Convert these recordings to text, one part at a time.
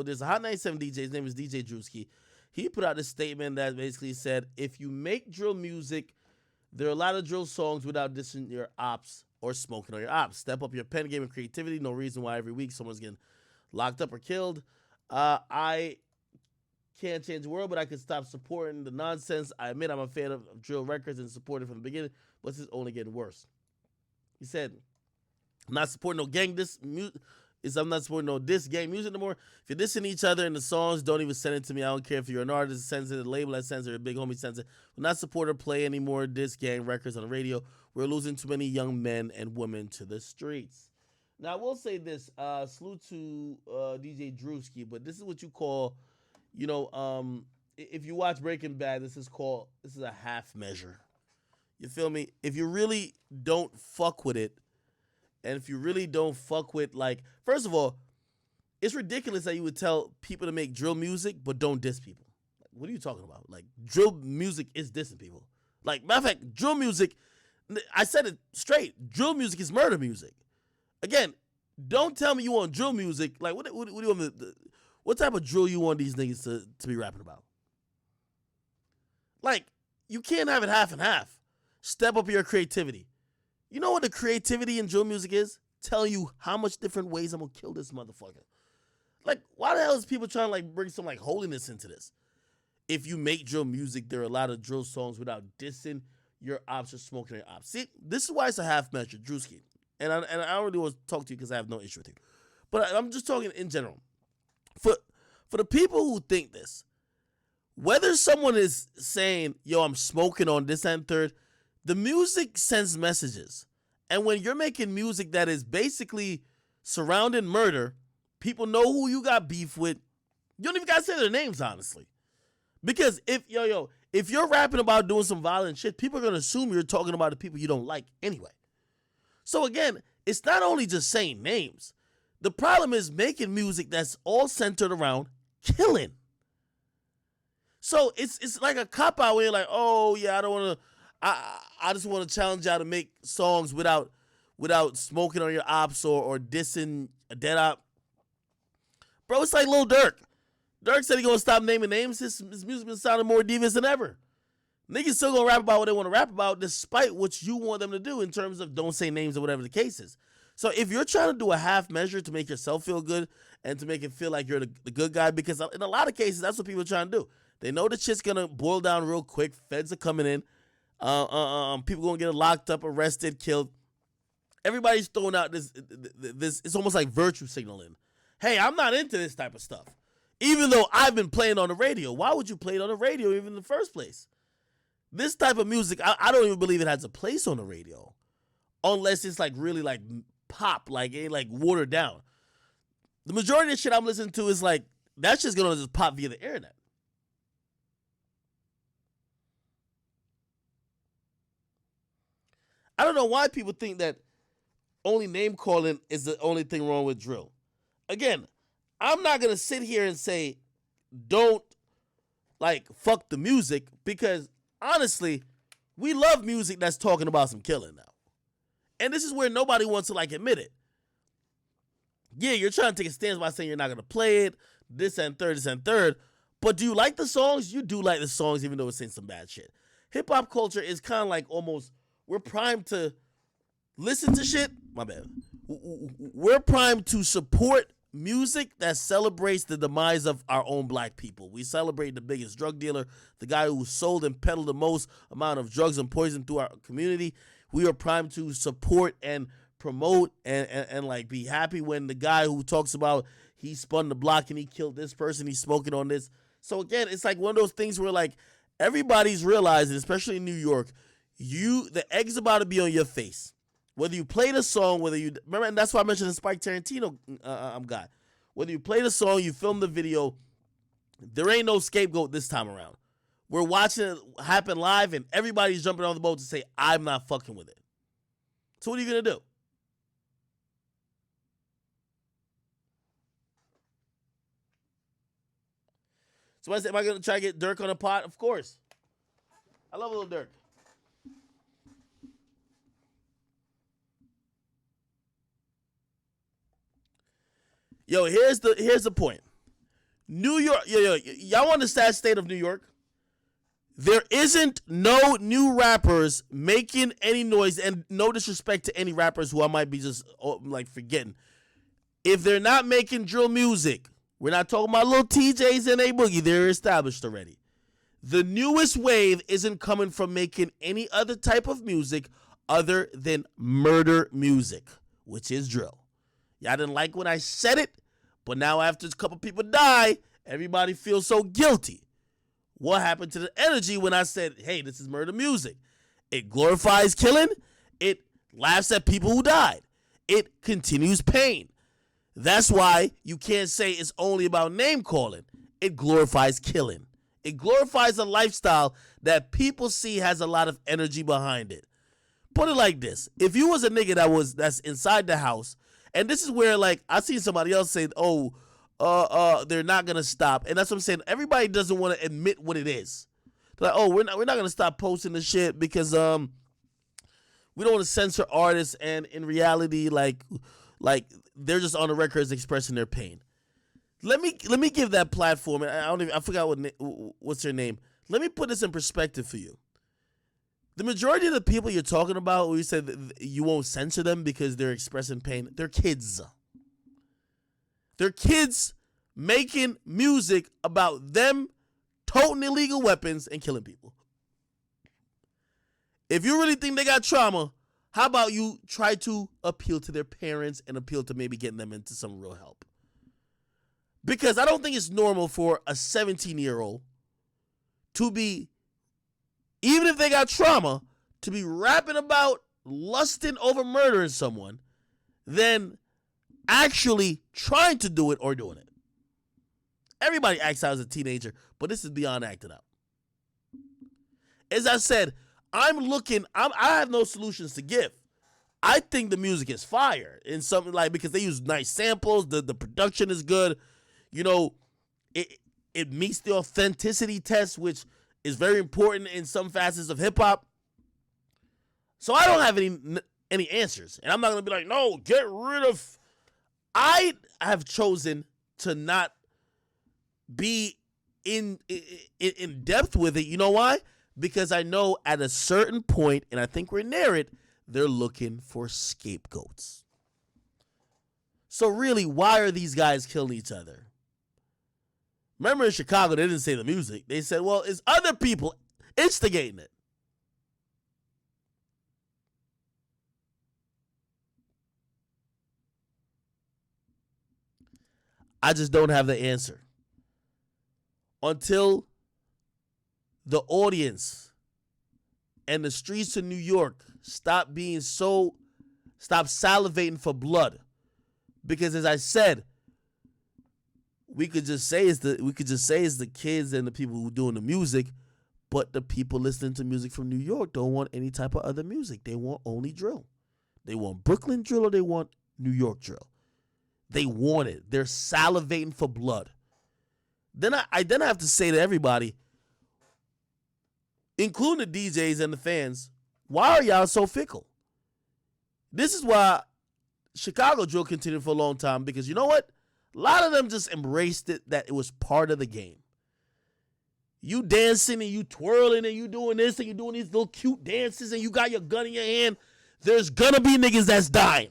there's a Hot 97 DJ. His name is DJ Drewski. He put out this statement that basically said, if you make drill music, there are a lot of drill songs without dissing your ops or smoking on your ops. Step up your pen game and creativity. No reason why every week someone's getting locked up or killed. I can't change the world, but I can stop supporting the nonsense. I admit I'm a fan of drill records and supported from the beginning, but this is only getting worse. He said, I'm not supporting no gang I'm not supporting no diss gang music no more. If you're dissing each other in the songs, don't even send it to me. I don't care if you're an artist that sends it, a label that sends it, or a big homie sends it. We'll not support or play any more diss gang records on the radio. We're losing too many young men and women to the streets. Now, I will say this, salute to DJ Drewski, but this is what you call, if you watch Breaking Bad, this is a half measure. You feel me? If you really don't fuck with it, and if you really don't fuck with, first of all, it's ridiculous that you would tell people to make drill music, but don't diss people. What are you talking about? Drill music is dissing people. Matter of fact, drill music, I said it straight. Drill music is murder music. Again, don't tell me you want drill music. What do you want me to, what type of drill you want these niggas to be rapping about? You can't have it half and half. Step up your creativity. You know what the creativity in drill music is? Telling you how much different ways I'm gonna kill this motherfucker. Why the hell is people trying to bring some holiness into this? If you make drill music, there are a lot of drill songs without dissing your ops or smoking your ops. See, this is why it's a half measure, Drewski. And I don't really want to talk to you because I have no issue with you. But I'm just talking in general. For the people who think this, whether someone is saying, yo, I'm smoking on this and third, the music sends messages. And when you're making music that is basically surrounding murder, people know who you got beef with. You don't even got to say their names, honestly. Because if you're rapping about doing some violent shit, people are going to assume you're talking about the people you don't like anyway. So again, it's not only just saying names. The problem is making music that's all centered around killing. So it's like a cop-out where you're like, oh, yeah, I don't want to, I just want to challenge y'all to make songs without smoking on your ops or dissing a dead op. Bro, it's like Lil Durk. Durk said he gonna stop naming names. His music been sounding more devious than ever. Niggas still gonna rap about what they want to rap about despite what you want them to do in terms of don't say names or whatever the case is. So if you're trying to do a half measure to make yourself feel good and to make it feel like you're the good guy, because in a lot of cases, that's what people are trying to do. They know the shit's gonna boil down real quick. Feds are coming in. People gonna get locked up, arrested, killed. Everybody's throwing out this. It's almost like virtue signaling. Hey, I'm not into this type of stuff. Even though I've been playing on the radio. Why would you play it on the radio even in the first place? This type of music, I don't even believe it has a place on the radio. Unless it's really pop, ain't watered down. The majority of shit I'm listening to is that's just gonna just pop via the internet. I don't know why people think that only name calling is the only thing wrong with drill. Again, I'm not going to sit here and say don't fuck the music, because honestly, we love music that's talking about some killing now. And this is where nobody wants to admit it. Yeah, you're trying to take a stance by saying you're not going to play it, this and third. But do you like the songs? You do like the songs even though it's saying some bad shit. Hip hop culture is kind of almost, we're primed to listen to shit. My bad. We're primed to support music that celebrates the demise of our own black people. We celebrate the biggest drug dealer, the guy who sold and peddled the most amount of drugs and poison through our community. We are primed to support and promote and be happy when the guy who talks about he spun the block and he killed this person, he's smoking on this. So again, it's one of those things where everybody's realizing, especially in New York, the egg's about to be on your face. Whether you play the song, remember, and that's why I mentioned the Spike Tarantino guy. Whether you play the song, you film the video, there ain't no scapegoat this time around. We're watching it happen live, and everybody's jumping on the boat to say, I'm not fucking with it. So what are you going to do? Somebody said, am I going to try to get Dirk on a pot? Of course. I love a little Dirk. Yo, here's the point. New York, y'all want the sad state of New York? There isn't no new rappers making any noise, and no disrespect to any rappers who I might be just like forgetting. If they're not making drill music, we're not talking about little TJs and A Boogie. They're established already. The newest wave isn't coming from making any other type of music other than murder music, which is drill. Y'all didn't like when I said it, but now after a couple people die, everybody feels so guilty. What happened to the energy when I said, hey, this is murder music? It glorifies killing. It laughs at people who died. It continues pain. That's why you can't say it's only about name calling. It glorifies killing. It glorifies a lifestyle that people see has a lot of energy behind it. Put it like this. If you was a nigga that's inside the house, and this is where, like, I seen somebody else say, they're not gonna stop, and that's what I'm saying. Everybody doesn't want to admit what it is. They're like, we're not gonna stop posting the shit because we don't want to censor artists, and in reality, like they're just on the records expressing their pain. Let me give that platform. I forgot what's her name. Let me put this in perspective for you. The majority of the people you're talking about, where you said that you won't censor them because they're expressing pain, they're kids. They're kids making music about them toting illegal weapons and killing people. If you really think they got trauma, how about you try to appeal to their parents and appeal to maybe getting them into some real help? Because I don't think it's normal for a 17-year-old to be, even if they got trauma, to be rapping about lusting over murdering someone, then actually trying to do it or doing it. Everybody acts out as a teenager, but this is beyond acting out. As I said, I have no solutions to give. I think the music is fire in something like, because they use nice samples, the production is good. You know, it meets the authenticity test, which is very important in some facets of hip hop. So I don't have any answers, and I'm not gonna be like, no, get rid of. I have chosen to not be in depth with it. You know why? Because I know at a certain point, and I think we're near it, they're looking for scapegoats. So really, why are these guys killing each other? Remember in Chicago, they didn't say the music. They said, well, it's other people instigating it. I just don't have the answer. Until the audience and the streets of New York stop salivating for blood. Because as I said, we could just say it's the kids and the people who doing the music, but the people listening to music from New York don't want any type of other music. They want only drill. They want Brooklyn drill or they want New York drill. They want it. They're salivating for blood. Then I have to say to everybody, including the DJs and the fans, why are y'all so fickle? This is why Chicago drill continued for a long time, because you know what? A lot of them just embraced it, that it was part of the game. You dancing and you twirling and you doing this and you doing these little cute dances and you got your gun in your hand. There's gonna be niggas that's dying.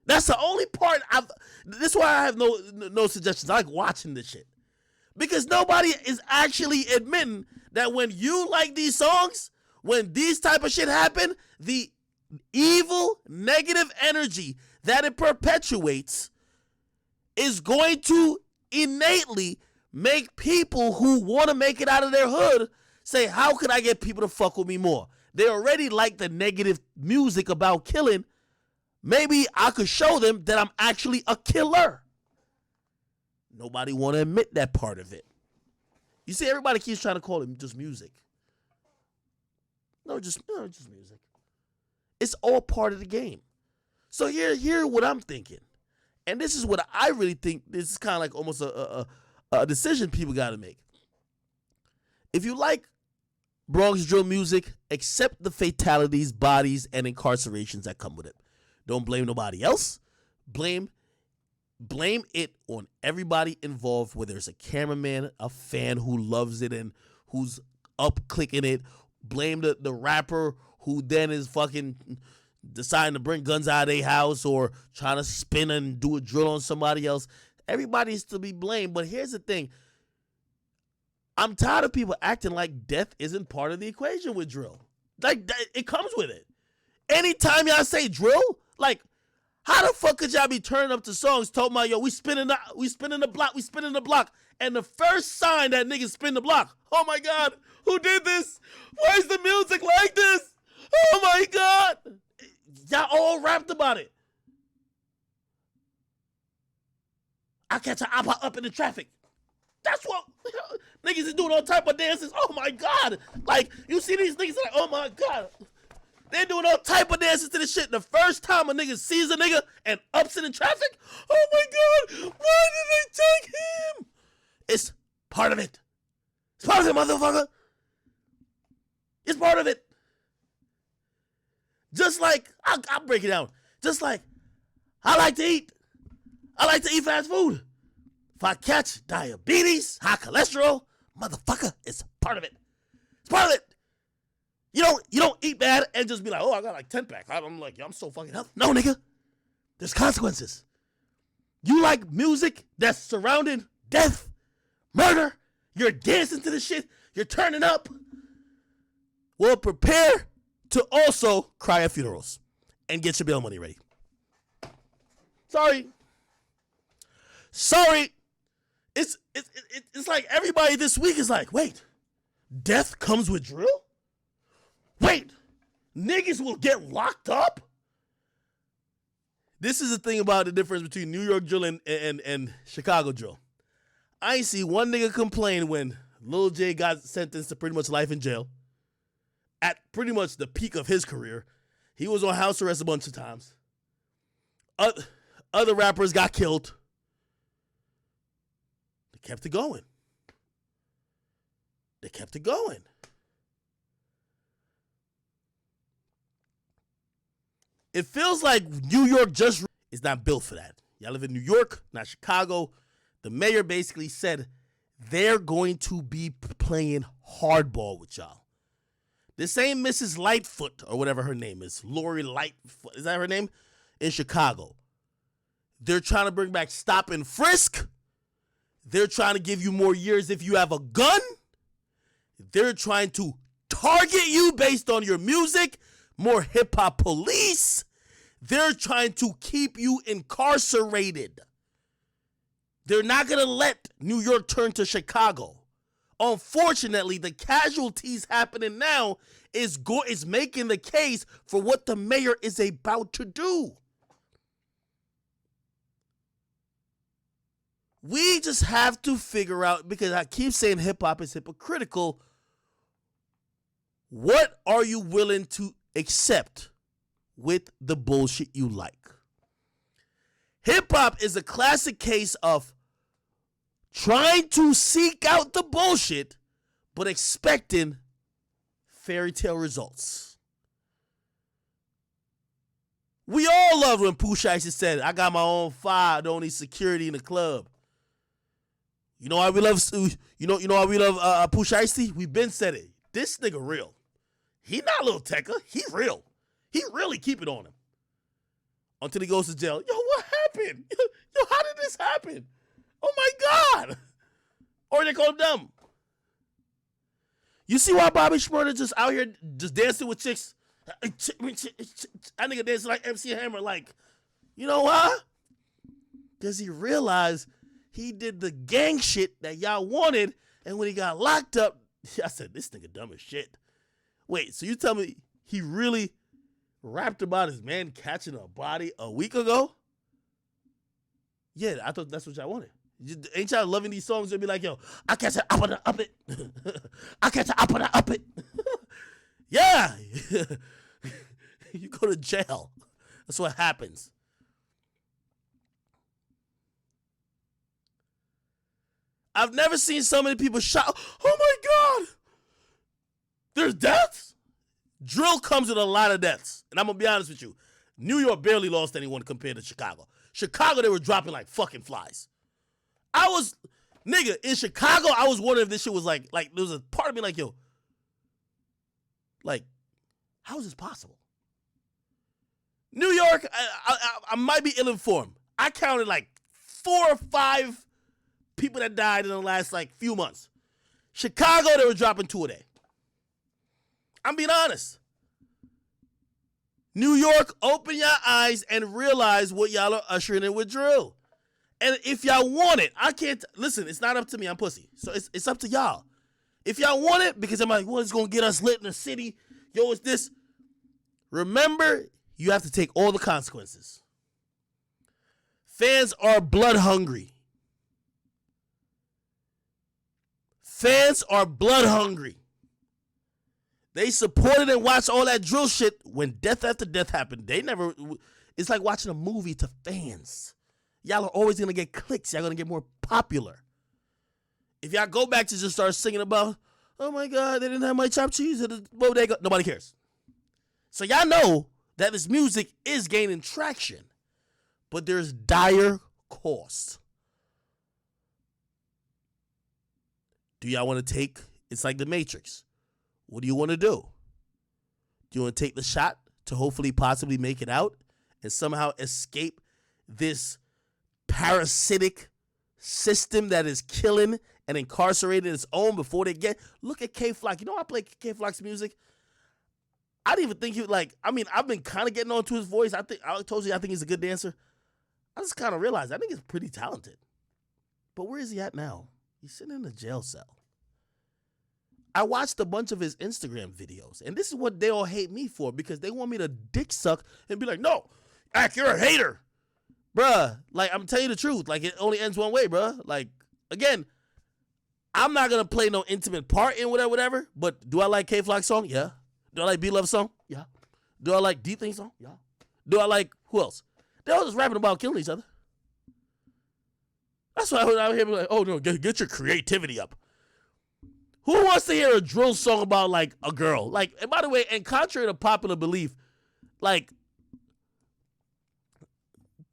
That's the only part this is why I have no suggestions. I like watching this shit. Because nobody is actually admitting that when you like these songs, when these type of shit happen, the evil, negative energy that it perpetuates is going to innately make people who want to make it out of their hood say, how can I get people to fuck with me more? They already like the negative music about killing. Maybe I could show them that I'm actually a killer. Nobody want to admit that part of it. You see, everybody keeps trying to call it just music. No, just music. It's all part of the game. So here's what I'm thinking. And this is what I really think. This is kind of like almost a decision people got to make. If you like Bronx drill music, accept the fatalities, bodies, and incarcerations that come with it. Don't blame nobody else. Blame blame it on everybody involved, whether it's a cameraman, a fan who loves it and who's up clicking it. Blame the rapper who then is fucking deciding to bring guns out of their house or trying to spin and do a drill on somebody else. Everybody's to be blamed. But here's the thing. I'm tired of people acting like death isn't part of the equation with drill. Like, it comes with it. Anytime y'all say drill, like, how the fuck could y'all be turning up to songs talking about, yo, we spinning the block. And the first sign that niggas spin the block, oh my God, who did this? Why is the music like this? Oh my God. Y'all all rapped about it. I catch an appa up in the traffic. That's what niggas is doing all type of dances. Oh my God. Like, you see these niggas like, oh my God. They're doing all type of dances to this shit. The first time a nigga sees a nigga and ups it in traffic, oh my God, why did they take him? It's part of it. It's part of it, motherfucker. It's part of it. Just like, I'll break it down. Just like, I like to eat fast food. If I catch diabetes, high cholesterol, motherfucker, it's part of it. It's part of it. You don't eat bad and just be like, oh, I got like 10 pack. I'm like, yo, I'm so fucking healthy. No, nigga. There's consequences. You like music that's surrounding death, murder. You're dancing to the shit. You're turning up. Well, prepare to also cry at funerals and get your bail money ready. Sorry. It's like everybody this week is like, wait, death comes with drill? Wait, niggas will get locked up? This is the thing about the difference between New York drill and Chicago drill. I ain't see one nigga complain when Lil J got sentenced to pretty much life in jail. At pretty much the peak of his career. He was on house arrest a bunch of times. Other rappers got killed. They kept it going. It feels like New York just is not built for that. Y'all live in New York, not Chicago. The mayor basically said they're going to be playing hardball with y'all. This same Mrs. Lightfoot, or whatever her name is, Lori Lightfoot, is that her name? In Chicago. They're trying to bring back stop and frisk. They're trying to give you more years if you have a gun. They're trying to target you based on your music. More hip-hop police. They're trying to keep you incarcerated. They're not going to let New York turn to Chicago. Unfortunately, the casualties happening now is making the case for what the mayor is about to do. We just have to figure out, because I keep saying hip-hop is hypocritical, what are you willing to accept with the bullshit you like? Hip-hop is a classic case of trying to seek out the bullshit, but expecting fairy tale results. We all loved when Pooh Shiesty said, I got my own fire, don't need security in the club. You know why we love Pooh Shiesty? We been said it. This nigga real. He not a little techer. He real. He really keep it on him. Until he goes to jail. Yo, what happened? Yo, how did this happen? Oh my God. Or they call him dumb. You see why Bobby Shmurda just out here just dancing with chicks? That nigga dancing like MC Hammer. Like, you know why? Because he realized he did the gang shit that y'all wanted. And when he got locked up, I said, this nigga dumb as shit. Wait, so you tell me he really rapped about his man catching a body a week ago? Yeah, I thought that's what y'all wanted. Ain't y'all loving these songs and be like, yo, I catch an up it. I catch an up it. Yeah. You go to jail. That's what happens. I've never seen so many people shot. Oh my God. There's deaths? Drill comes with a lot of deaths. And I'm going to be honest with you. New York barely lost anyone compared to Chicago. Chicago, they were dropping like fucking flies. Nigga, in Chicago, I was wondering if this shit was like there was a part of me like, yo, like, how is this possible? New York, I might be ill-informed. I counted like 4 or 5 people that died in the last like few months. Chicago, they were dropping 2 a day. I'm being honest. New York, open your eyes and realize what y'all are ushering in with drill. And if y'all want it, I can't, listen, it's not up to me, I'm pussy. So it's up to y'all. If y'all want it, because I'm like, well, it's going to get us lit in the city. Yo, it's this. Remember, you have to take all the consequences. Fans are blood hungry. Fans are blood hungry. They supported and watched all that drill shit when death after death happened. It's like watching a movie to fans. Y'all are always going to get clicks. Y'all going to get more popular. If y'all go back to just start singing about, oh my God, they didn't have my chopped cheese at the bodega, nobody cares. So y'all know that this music is gaining traction, but there's dire cost. Do y'all want to take, it's like the Matrix. What do you want to do? Do you want to take the shot to hopefully possibly make it out and somehow escape this parasitic system that is killing and incarcerating its own before they get? Look at K-Flock. You know I play K-Flock's music? I didn't even think he like, I mean, I've been kind of getting onto his voice. I told you I think he's a good dancer. I just kind of realized I think he's pretty talented. But where is he at now? He's sitting in a jail cell. I watched a bunch of his Instagram videos, and this is what they all hate me for, because they want me to dick suck and be like, no, Ak, you're a hater. Bruh, like, I'm telling you the truth. Like, it only ends one way, bruh. Like, again, I'm not going to play no intimate part in whatever, but do I like K-Flock's song? Yeah. Do I like B-Love's song? Yeah. Do I like D-Thing's song? Yeah. Do I like, who else? They're all just rapping about killing each other. That's why I hear like, oh, no, get your creativity up. Who wants to hear a drill song about, like, a girl? Like, and by the way, and contrary to popular belief, like,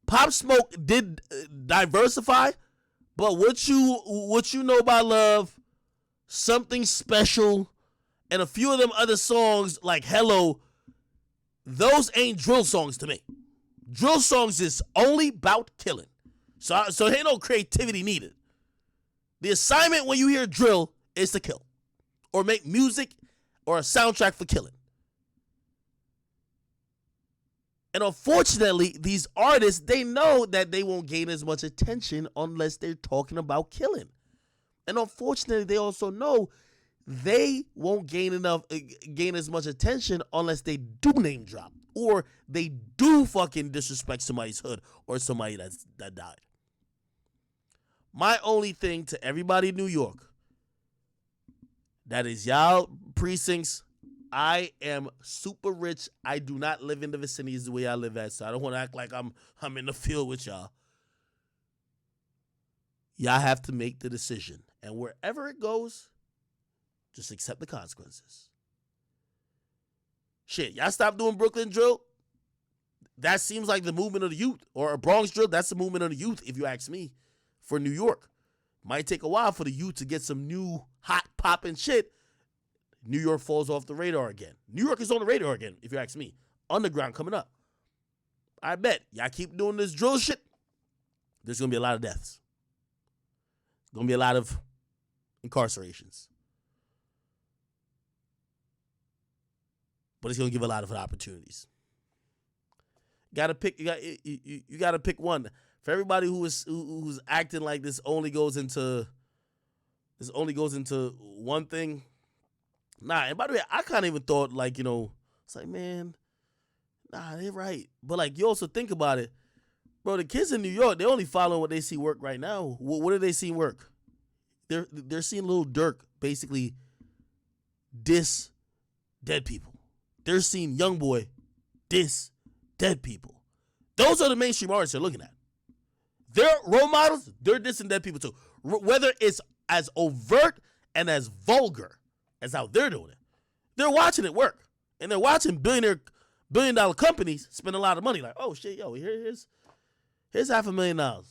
Pop Smoke did diversify, but what you know about love, something special, and a few of them other songs like Hello, those ain't drill songs to me. Drill songs is only about killing. So ain't no creativity needed. The assignment when you hear drill is to kill or make music or a soundtrack for killing. And unfortunately, these artists, they know that they won't gain as much attention unless they're talking about killing. And unfortunately, they also know they won't gain as much attention unless they do name drop or they do fucking disrespect somebody's hood or somebody that died. My only thing to everybody in New York, that is y'all precincts, I am super rich. I do not live in the vicinities the way I live at, so I don't want to act like I'm in the field with y'all. Y'all have to make the decision. And wherever it goes, just accept the consequences. Shit, y'all stop doing Brooklyn drill. That seems like the movement of the youth. Or a Bronx drill, that's the movement of the youth, if you ask me, for New York. Might take a while for the youth to get some new hot popping shit. New York falls off the radar again. New York is on the radar again, if you ask me. Underground coming up. I bet y'all keep doing this drill shit, there's going to be a lot of deaths. Going to be a lot of incarcerations. But it's going to give a lot of opportunities. You got to pick one. For everybody who's acting like this only goes into one thing. Nah, and by the way, I kind of even thought, like, you know, it's like, man, nah, they're right. But, like, you also think about it. Bro, the kids in New York, they only following what they see work right now. What do they see work? They're seeing Lil Durk basically diss dead people. They're seeing Youngboy diss dead people. Those are the mainstream artists they're looking at. Their role models, they're dissing dead people too. Whether it's as overt and as vulgar as how they're doing it, they're watching it work. And they're watching billion dollar companies spend a lot of money. Like, oh shit, yo, here's Here's $500,000.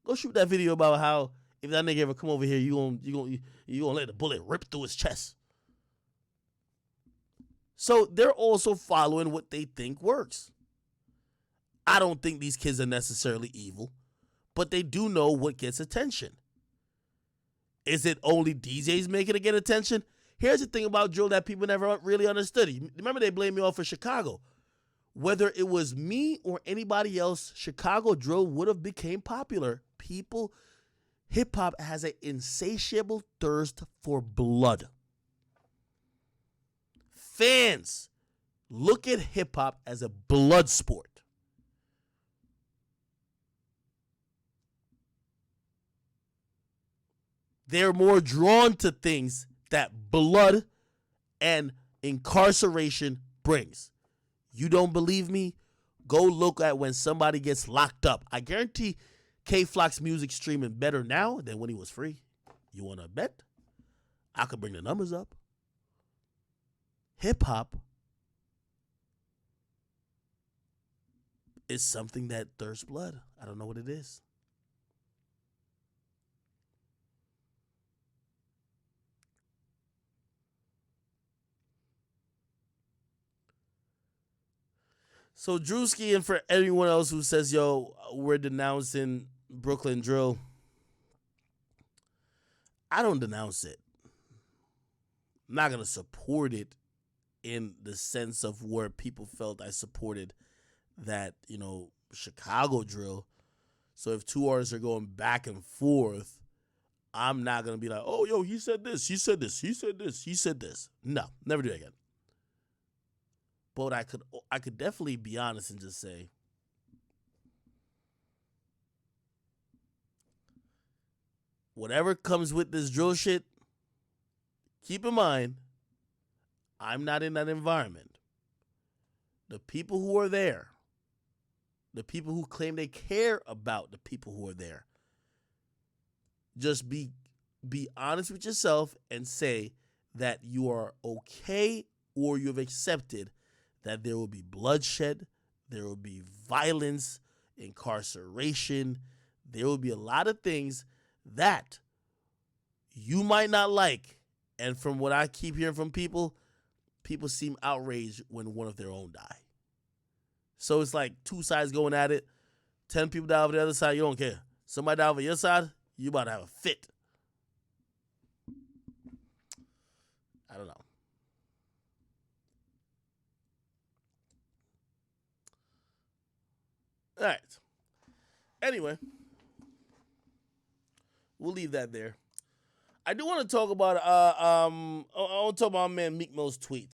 Go shoot that video about how if that nigga ever come over here, you gonna let the bullet rip through his chest. So they're also following what they think works. I don't think these kids are necessarily evil, but they do know what gets attention. Is it only DJs making it get attention? Here's the thing about drill that people never really understood. Remember they blamed me off for Chicago. Whether it was me or anybody else, Chicago drill would have became popular. Hip-hop has an insatiable thirst for blood. Fans look at hip-hop as a blood sport. They're more drawn to things that blood and incarceration brings. You don't believe me? Go look at when somebody gets locked up. I guarantee K-Flock's music streaming better now than when he was free. You want to bet? I could bring the numbers up. Hip-hop is something that thirsts blood. I don't know what it is. So Drewski, and for everyone else who says, yo, we're denouncing Brooklyn drill, I don't denounce it. I'm not going to support it in the sense of where people felt I supported that, Chicago drill. So if two artists are going back and forth, I'm not going to be like, oh, yo, he said this, he said this, he said this, he said this. No, never do it again. But I could definitely be honest and just say, whatever comes with this drill shit, keep in mind, I'm not in that environment. The people who are there, the people who claim they care about the people who are there, just be honest with yourself and say that you are okay or you've accepted that there will be bloodshed, there will be violence, incarceration, there will be a lot of things that you might not like. And from what I keep hearing from people seem outraged when one of their own die. So it's like two sides going at it. 10 people die over the other side, you don't care. Somebody die over your side, you about to have a fit. I don't know. All right. Anyway, we'll leave that there. I do want to talk about I want to talk about my man Meek Mill's tweet.